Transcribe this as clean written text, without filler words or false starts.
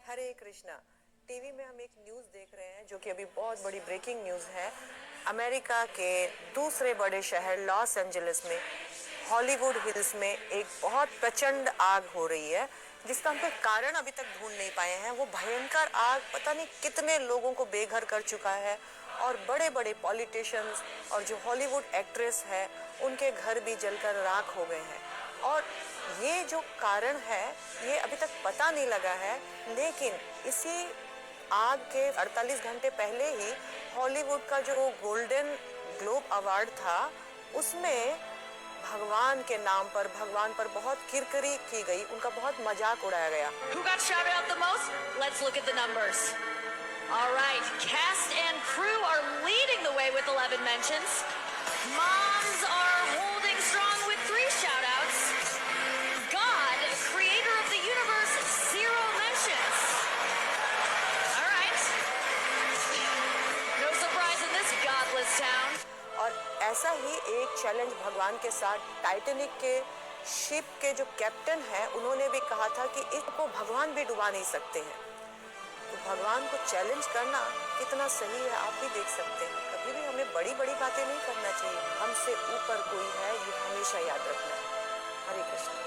हरे Krishna. TV में हम एक न्यूज़ देख रहे हैं जो कि अभी बहुत बड़ी ब्रेकिंग न्यूज़ है। अमेरिका के दूसरे बड़े शहर लॉस एंजलिस में हॉलीवुड हिल्स में एक बहुत प्रचंड आग हो रही है, जिसका हम कोई कारण अभी तक ढूंढ नहीं पाए हैं। वो भयंकर आग पता नहीं कितने लोगों को बेघर कर चुका है और बड़े बड़े पॉलिटिशियंस और जो हॉलीवुड एक्ट्रेस है उनके घर भी जलकर राख हो गए हैं। और ये जो कारण है ये अभी तक पता नहीं लगा है, लेकिन इसी आग के 48 घंटे पहले ही हॉलीवुड का जो गोल्डन ग्लोब अवार्ड था उसमें भगवान के नाम पर भगवान पर बहुत किरकिरी की गई, उनका बहुत मजाक उड़ाया गया। Who got shouted out the most? Let's look at the numbers. All right, cast and crew are leading the way with 11 mentions. Moms are holding strong with 3 shout-outs. God, creator of the universe, 0 mentions. All right. No surprise in this godless town. और ऐसा ही एक challenge भगवान के साथ Titanic के ship के जो captain है उन्होंने भी कहा था कि इसको भगवान भी डुबा नहीं सकते हैं। तो भगवान को चैलेंज करना कितना सही है आप भी देख सकते हैं। कभी भी हमें बड़ी बड़ी बातें नहीं करना चाहिए, हमसे ऊपर कोई है ये हमेशा याद रखना है। हरे कृष्ण।